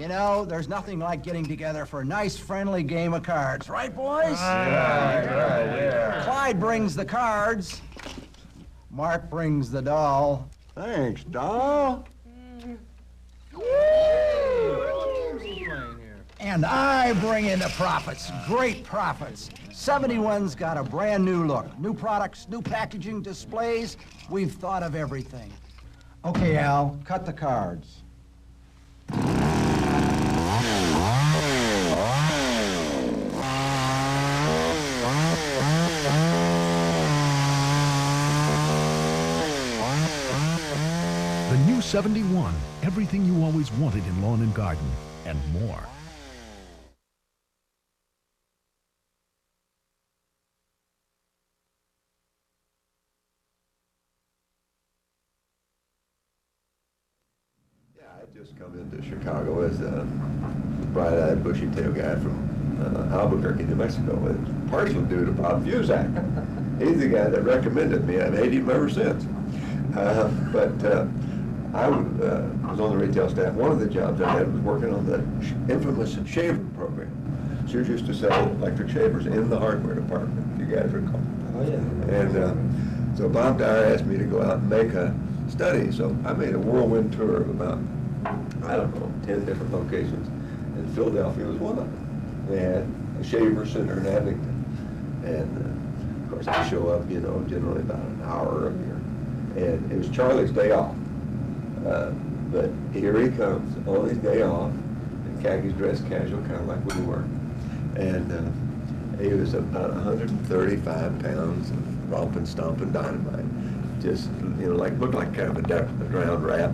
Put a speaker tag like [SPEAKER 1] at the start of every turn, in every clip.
[SPEAKER 1] You know, there's nothing like getting together for a nice, friendly game of cards. Right, boys?
[SPEAKER 2] Yeah.
[SPEAKER 1] Clyde brings the cards. Mark brings the doll.
[SPEAKER 3] Thanks, doll.
[SPEAKER 1] And I bring in the profits, great profits. 71's got a brand new look. New products, new packaging, displays. We've thought of everything. Okay, Al, cut the cards.
[SPEAKER 4] The new 71, everything you always wanted in lawn and garden, and more.
[SPEAKER 3] Yeah, I just come into Chicago as a bright-eyed, bushy-tailed guy from Albuquerque, New Mexico. It's partially due to Bob Fuzak. He's the guy that recommended me. I've hated him ever since. I was on the retail staff. One of the jobs I had was working on the infamous shaving program. Sears used to sell electric shavers in the hardware department, if you guys recall.
[SPEAKER 2] Oh, yeah.
[SPEAKER 3] And so Bob Dyer asked me to go out and make a study. So I made a whirlwind tour of about, I don't know, 10 different locations. And Philadelphia was one of them. They had a shaver center in Abington. And of course I show up, you know, generally about an hour earlier. And it was Charlie's day off. But here he comes on his day off, in khakis, dressed casual, kind of like we were. And he was about 135 pounds of romping, stomping dynamite. Just, you know, looked like kind of a drowned rat.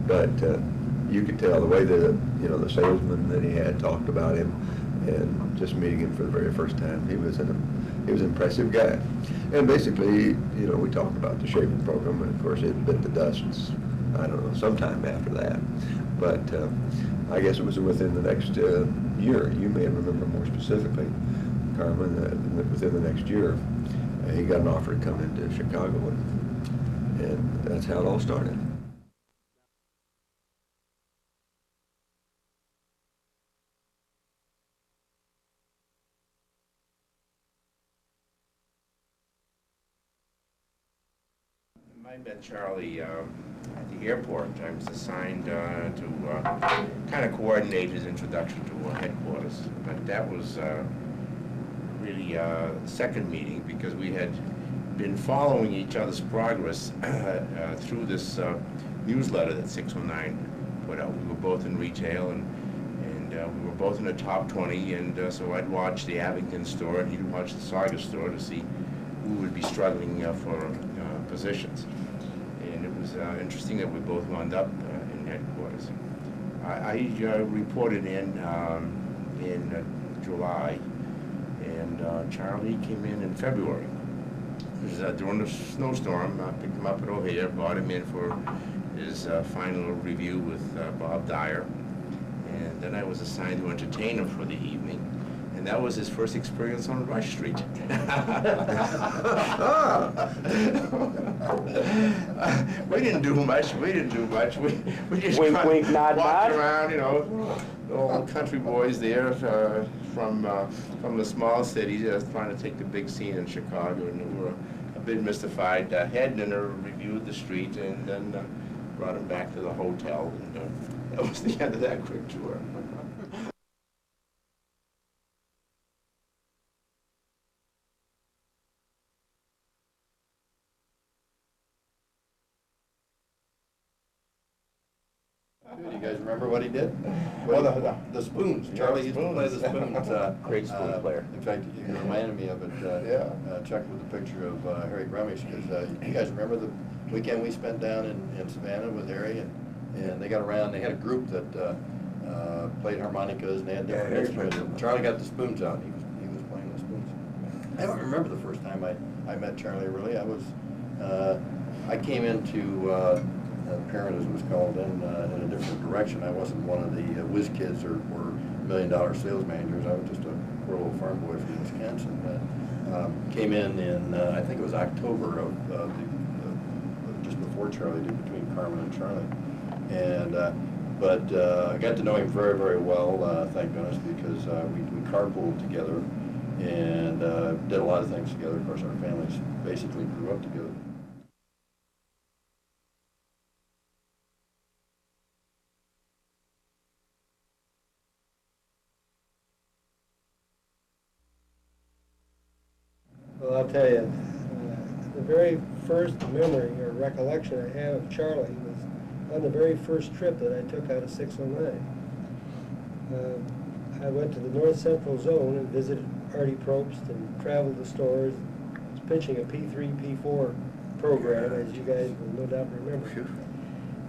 [SPEAKER 3] But you could tell the way that, you know, the salesman that he had talked about him, and just meeting him for the very first time, he was an impressive guy. And basically, you know, we talked about the shaving program, and of course it bit the dust, I don't know, sometime after that. But I guess it was within the next year. You may remember more specifically, Carmen, within the next year, he got an offer to come into Chicago, and that's how it all started.
[SPEAKER 5] I met Charlie at the airport. I was assigned to kind of coordinate his introduction to headquarters. But that was really the second meeting, because we had been following each other's progress through this newsletter that 609 put out. We were both in retail, and we were both in the top 20, and so I'd watch the Abington store, and he'd watch the Saugus store to see who would be struggling for positions. And it was interesting that we both wound up in headquarters. I reported in July, and Charlie came in February. It was during the snowstorm. I picked him up at O'Hare, brought him in for his final review with Bob Dyer, and then I was assigned to entertain him for the evening. And that was his first experience on Rush Street. We didn't do much. We just
[SPEAKER 2] wink, wink, nod,
[SPEAKER 5] walked
[SPEAKER 2] nod.
[SPEAKER 5] around, you know, the old country boys there from the small city, trying to take the big scene in Chicago, and we were a bit mystified. Head dinner, reviewed the street, and then brought him back to the hotel, and that was the end of that quick tour.
[SPEAKER 6] You guys remember what he did? Well, the spoons. Charlie used to play the spoons.
[SPEAKER 2] Great spoon player.
[SPEAKER 6] In fact, you reminded me of it. Check with the picture of Harry Grumish, because you guys remember the weekend we spent down in Savannah with Harry, and they got around. They had a group that played harmonicas, and they had different instruments. And Charlie got the spoons out. He was playing the spoons. I don't remember the first time I met Charlie. Really, I came into Parent, as it was called, in a different direction. I wasn't one of the whiz kids or $1 million sales managers. I was just a poor little farm boy from Wisconsin. Came in I think it was October of just before Charlie did, between Carmen and Charlie. And But I got to know him very, very well, thank goodness, because we carpooled together and did a lot of things together. Of course, our families basically grew up together.
[SPEAKER 7] Well, I'll tell you, the very first memory or recollection I have of Charlie was on the very first trip that I took out of 609. I went to the North Central Zone and visited Artie Probst and traveled the stores. I was pitching a P3, P4 program, as you guys will no doubt remember.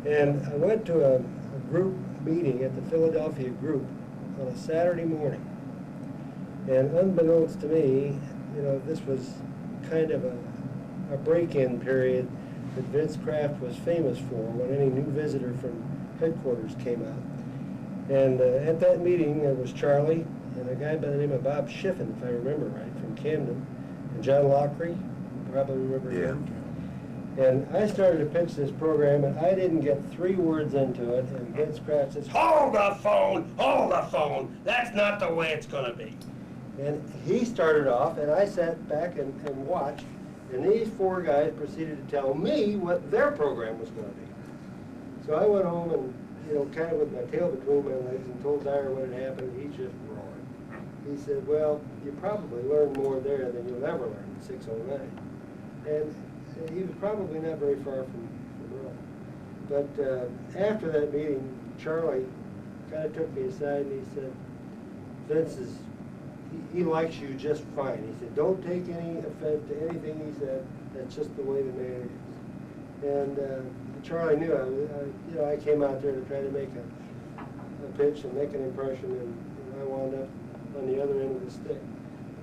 [SPEAKER 7] And I went to a group meeting at the Philadelphia group on a Saturday morning. And unbeknownst to me, you know, this was kind of a break-in period that Vince Kraft was famous for when any new visitor from headquarters came out. And at that meeting, there was Charlie and a guy by the name of Bob Schiffen, if I remember right, from Camden, and John Lockery, you probably remember him. And I started to pitch this program, and I didn't get 3 words into it, and Vince Kraft says, "Hold the phone, hold the phone, that's not the way it's gonna be." And he started off, and I sat back and watched, and these 4 guys proceeded to tell me what their program was going to be. So I went home and, you know, kind of with my tail between my legs and told Dyer what had happened, and he just roared. He said, "Well, you probably learned more there than you'll ever learn in 609. And he was probably not very far from wrong. But after that meeting, Charlie kind of took me aside and he said, "Vince is, he likes you just fine." He said, "Don't take any offense to anything he said. That's just the way the man is." And Charlie knew you know, I came out there to try to make a pitch and make an impression, and I wound up on the other end of the stick.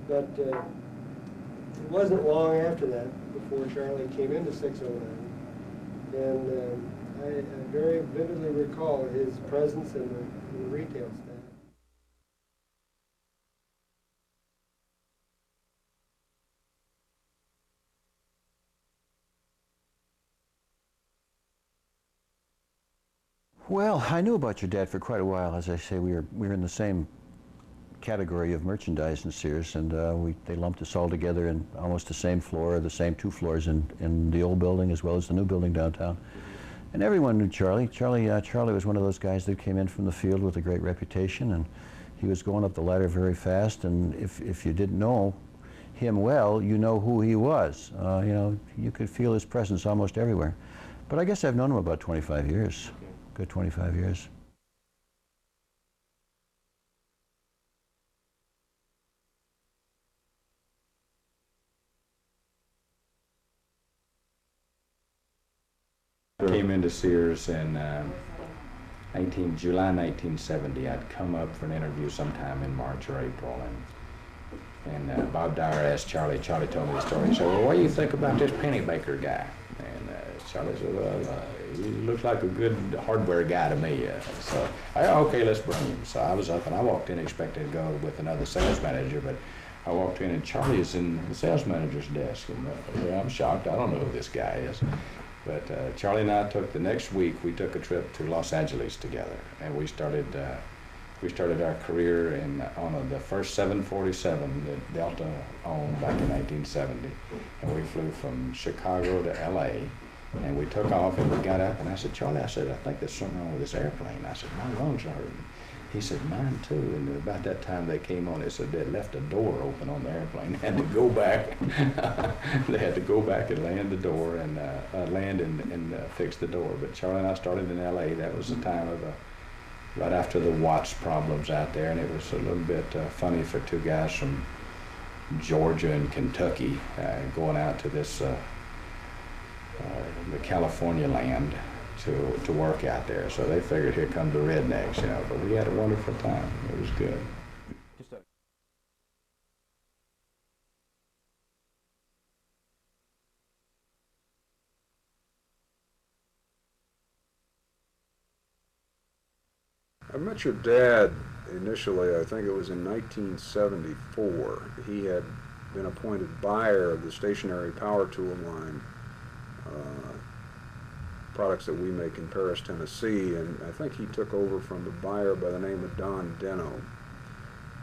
[SPEAKER 7] But it wasn't long after that before Charlie came into 609, and I very vividly recall his presence in the retail staff.
[SPEAKER 8] Well, I knew about your dad for quite a while. As I say, we were in the same category of merchandise in Sears, and they lumped us all together in almost the same floor, the same 2 floors in the old building as well as the new building downtown. And everyone knew Charlie. Charlie was one of those guys that came in from the field with a great reputation, and he was going up the ladder very fast. And if you didn't know him well, you know who he was. You know, you could feel his presence almost everywhere. But I guess I've known him about 25 years. Good 25 years.
[SPEAKER 9] I came into Sears in July 1970. I'd come up for an interview sometime in March or April, and Bob Dyer asked Charlie. Charlie told me the story. He said, "Well, what do you think about this Pennebaker guy?" And Charlie said, "Well, he looks like a good hardware guy to me." So, okay, let's bring him. So I was up and I walked in expecting to go with another sales manager, but I walked in and Charlie is in the sales manager's desk. And I'm shocked. I don't know who this guy is. But Charlie and I took the next week, we took a trip to Los Angeles together, and we started our career on the first 747 that Delta owned back in 1970. And we flew from Chicago to LA, and we took off and we got up, and I said, "Charlie," I said, "I think there's something wrong with this airplane." I said, "My lungs are hurting." He said, "Mine too." And about that time they came on, they said they left a door open on the airplane. They had to go back. They had to go back and land the door and fix the door. But Charlie and I started in LA. That was the time of right after the Watts problems out there, and it was a little bit funny for 2 guys from Georgia and Kentucky going out to this the California land to work out there. So they figured, here come the rednecks, you know. But we had a wonderful time. It was good.
[SPEAKER 10] I met your dad initially, I think it was in 1974. He had been appointed buyer of the stationary power tool line products that we make in Paris, Tennessee, and I think he took over from a buyer by the name of Don Deno.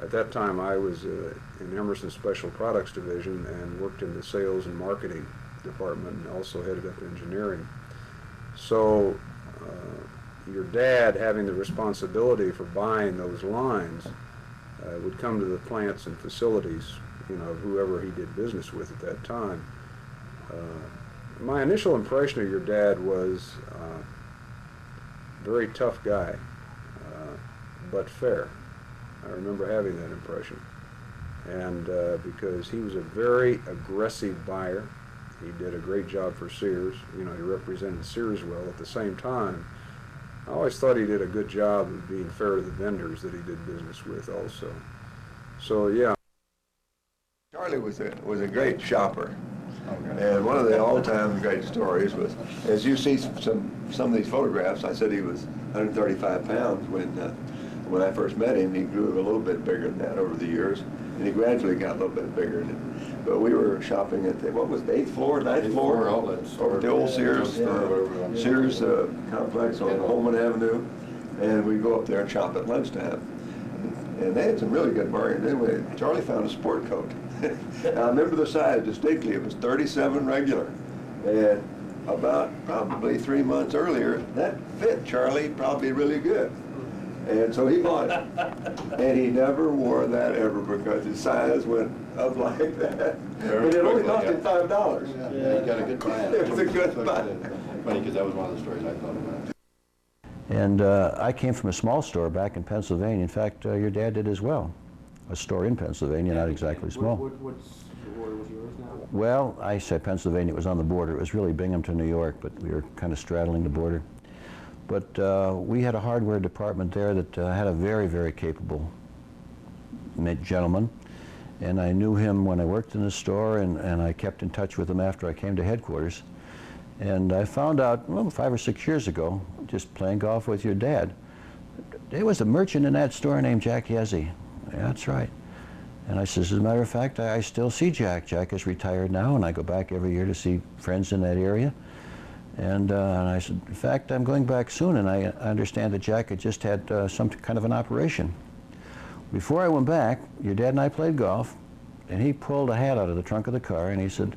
[SPEAKER 10] At that time, I was in Emerson Special Products Division and worked in the sales and marketing department and also headed up engineering. So your dad, having the responsibility for buying those lines, would come to the plants and facilities, you know, of whoever he did business with at that time. My initial impression of your dad was very tough guy, but fair. I remember having that impression. And because he was a very aggressive buyer, he did a great job for Sears. You know, he represented Sears well. At the same time, I always thought he did a good job of being fair to the vendors that he did business with also. So, yeah.
[SPEAKER 3] Charlie was a great shopper. And one of the all-time great stories was, as you see some of these photographs, I said he was 135 pounds when I first met him. He grew a little bit bigger than that over the years, and he gradually got a little bit bigger. But we were shopping at what was the 8th floor, 9th floor?
[SPEAKER 6] Outlets.
[SPEAKER 3] Over the old Sears, Sears complex on Holman Avenue, and we'd go up there and shop at lunchtime. And they had some really good bargains. Anyway, Charlie found a sport coat. I remember the size distinctly. It was 37 regular. And about probably 3 months earlier, that fit Charlie probably really good. And so he bought it. And he never wore that ever because his size went up like that. And it only cost him $5.
[SPEAKER 6] Yeah, he got a good buy.
[SPEAKER 3] It was a good buy.
[SPEAKER 6] Funny, because that was one of the stories I thought about.
[SPEAKER 8] And I came from a small store back in Pennsylvania. In fact, your dad did as well. A store in Pennsylvania, not exactly small.
[SPEAKER 11] Where was yours now?
[SPEAKER 8] Well, I said Pennsylvania. It was on the border. It was really Binghamton, New York, but we were kind of straddling the border. But we had a hardware department there that had a very, very capable gentleman. And I knew him when I worked in the store, and I kept in touch with him after I came to headquarters. And I found out, well, 5 or 6 years ago, just playing golf with your dad, there was a merchant in that store named Jack Yezzie. Yeah, that's right. And I says, as a matter of fact, I still see Jack. Jack is retired now, and I go back every year to see friends in that area. And I said, in fact, I'm going back soon, and I understand that Jack had just had some kind of an operation. Before I went back, your dad and I played golf, and he pulled a hat out of the trunk of the car, and he said,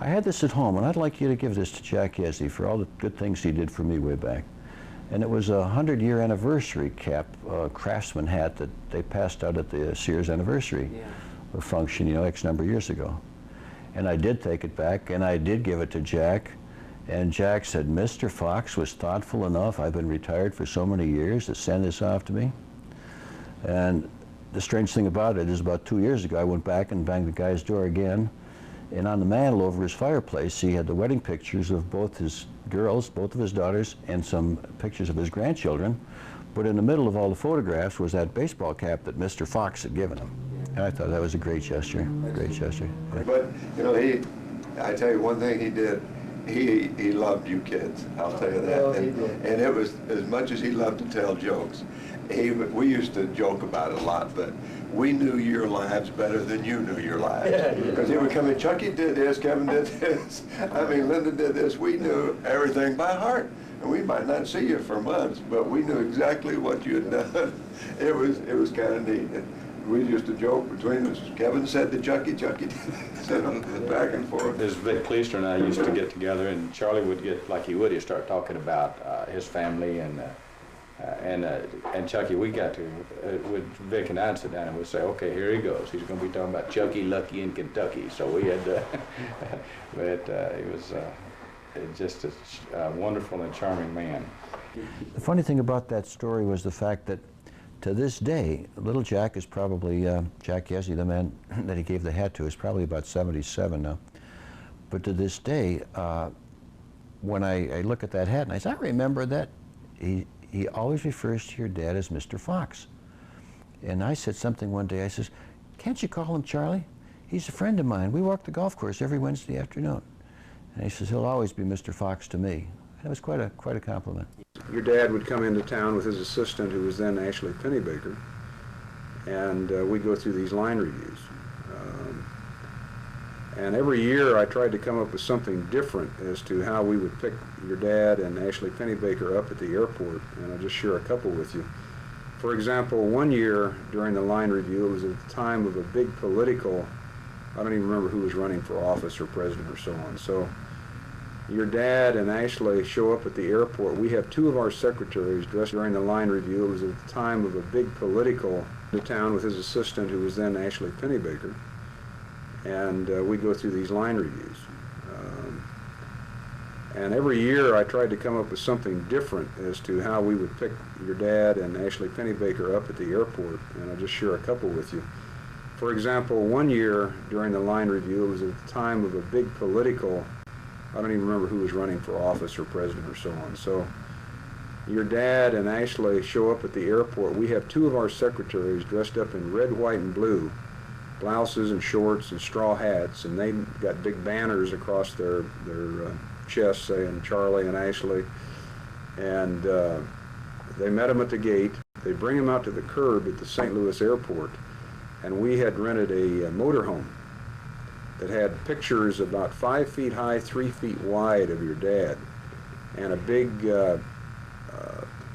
[SPEAKER 8] I had this at home, and I'd like you to give this to Jack Yezzie for all the good things he did for me way back. And it was a 100-year anniversary cap, craftsman hat that they passed out at the Sears anniversary function, you know, X number of years ago. And I did take it back, and I did give it to Jack. And Jack said, Mr. Fox was thoughtful enough, I've been retired for so many years, to send this off to me. And the strange thing about it is about 2 years ago, I went back and banged the guy's door again. And on the mantle over his fireplace, he had the wedding pictures of both his girls, both of his daughters, and some pictures of his grandchildren. But in the middle of all the photographs was that baseball cap that Mr. Fox had given him. And I thought that was a great gesture, great gesture.
[SPEAKER 3] But, you know, I tell you one thing he did, he loved you kids, I'll tell you that.
[SPEAKER 7] Well,
[SPEAKER 3] and it was, as much as he loved to tell jokes, we used to joke about it a lot, but we knew your lives better than you knew your lives. Because he would come in, Chucky did this, Kevin did this, I mean, Linda did this. We knew everything by heart. And we might not see you for months, but we knew exactly what you had done. It was kind of neat. And we used to joke between us. Kevin said to Chucky, Chucky did this, you know, back and forth.
[SPEAKER 9] This Vic Cleaster and I used to get together, and Charlie would get, like he would, he'd start talking about his family and Chucky. We got to, with Vic and I'd sit down and we'd say, okay, here he goes. He's going to be talking about Chucky Lucky in Kentucky. So we had, but he was just a wonderful and charming man.
[SPEAKER 8] The funny thing about that story was the fact that to this day, little Jack is probably, Jack Yezzie, the man that he gave the hat to, is probably about 77 now. But to this day, when I look at that hat and I say, I remember that, he always refers to your dad as Mr. Fox. And I said something one day, I says, can't you call him Charlie? He's a friend of mine. We walk the golf course every Wednesday afternoon. And he says, he'll always be Mr. Fox to me. And it was quite a compliment.
[SPEAKER 10] Your dad would come into town with his assistant, who was then actually Pennebaker, and we'd go through these line reviews. And every year I tried to come up with something different as to how we would pick your dad and Ashley Pennebaker up at the airport, and I'll just share a couple with you. For example, one year during the line review, it was at the time of a big political, I don't even remember who was running for office or president or so on. So your dad and Ashley show up at the airport. We have two of our secretaries dressed during the line review. It was at the time of a big political to town with his assistant, who was then Ashley Pennebaker. And we go through these line reviews. And every year I tried to come up with something different as to how we would pick your dad and Ashley Pennebaker up at the airport, and I'll just share a couple with you. For example, one year during the line review, it was at the time of a big political, I don't even remember who was running for office or president or so on. So your dad and Ashley show up at the airport. We have two of our secretaries dressed up in red, white, and blue, blouses and shorts and straw hats, and they got big banners across their chests saying Charlie and Ashley. And they met him at the gate. They bring him out to the curb at the St. Louis airport, and we had rented a motorhome that had pictures about 5 feet high, 3 feet wide of your dad, and a big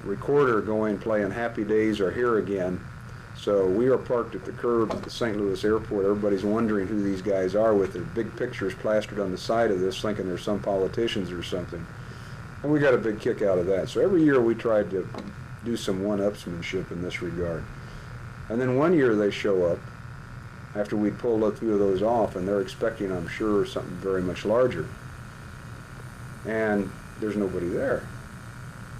[SPEAKER 10] recorder going playing Happy Days Are Here Again. So we are parked at the curb at the St. Louis airport. Everybody's wondering who these guys are with their big pictures plastered on the side of this, thinking they're some politicians or something. And we got a big kick out of that. So every year we tried to do some one-upsmanship in this regard. And then one year they show up after we pulled a few of those off, and they're expecting, I'm sure, something very much larger. And there's nobody there.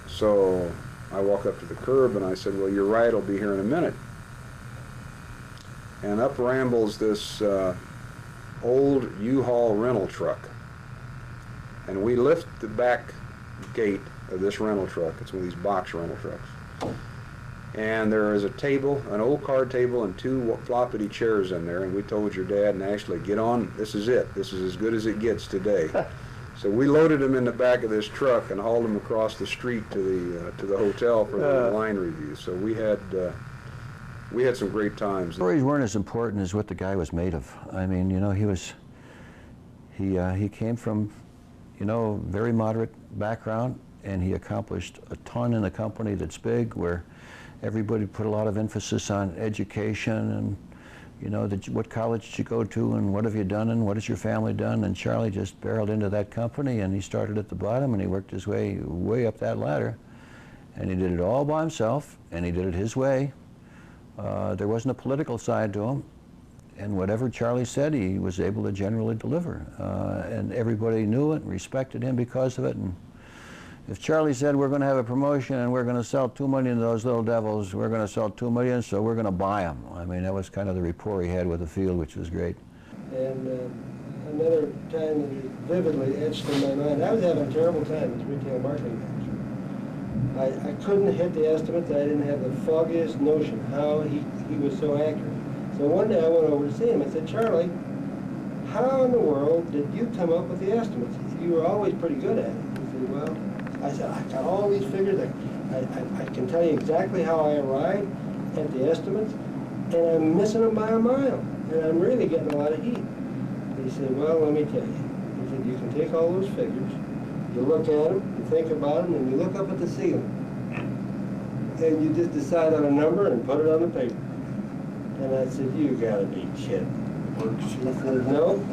[SPEAKER 10] So I walk up to the curb and I said, well, you're right, I'll be here in a minute. And up rambles this old U-Haul rental truck. And we lift the back gate of this rental truck. It's one of these box rental trucks. And there is a table, an old card table, and two floppity chairs in there. And we told your dad and Ashley, get on, this is it. This is as good as it gets today. So we loaded them in the back of this truck and hauled them across the street to the hotel for the line review. So we had some great times.
[SPEAKER 8] Stories weren't as important as what the guy was made of. I mean, you know, he came from, you know, very moderate background, and he accomplished a ton in a company that's big, where everybody put a lot of emphasis on education and, you know, what college did you go to and what have you done and what has your family done? And Charlie just barreled into that company, and he started at the bottom and he worked his way up that ladder, and he did it all by himself, and he did it his way. There wasn't a political side to him, and whatever Charlie said, he was able to generally deliver, and everybody knew it and respected him because of it. And if Charlie said, we're going to have a promotion and we're going to sell 2 million of those little devils, we're going to sell 2 million, so we're going to buy them. I mean, that was kind of the rapport he had with the field, which was great.
[SPEAKER 7] And another time that is vividly etched in my mind, I was having a terrible time as retail marketing manager. I couldn't hit the estimates. I didn't have the foggiest notion how he was so accurate. So one day I went over to see him. I said, Charlie, how in the world did you come up with the estimates? You were always pretty good at it. He said, well, I said, I got all these figures. I can tell you exactly how I arrived at the estimates, and I'm missing them by a mile, and I'm really getting a lot of heat. He said, well, let me tell you. He said, you can take all those figures, you look at them, you think about them, and you look up at the ceiling. And you just decide on a number and put it on the paper. And I said, you gotta be kidding. He said, no,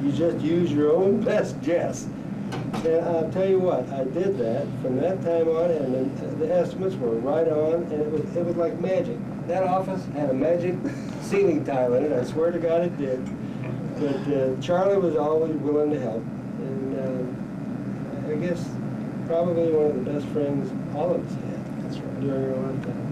[SPEAKER 7] you just use your own best guess. And I'll tell you what, I did that from that time on, and the estimates were right on, and it was like magic. That office had a magic ceiling tile in it, I swear to God it did. But Charlie was always willing to help, and I guess probably one of the best friends all of us had during our lifetime.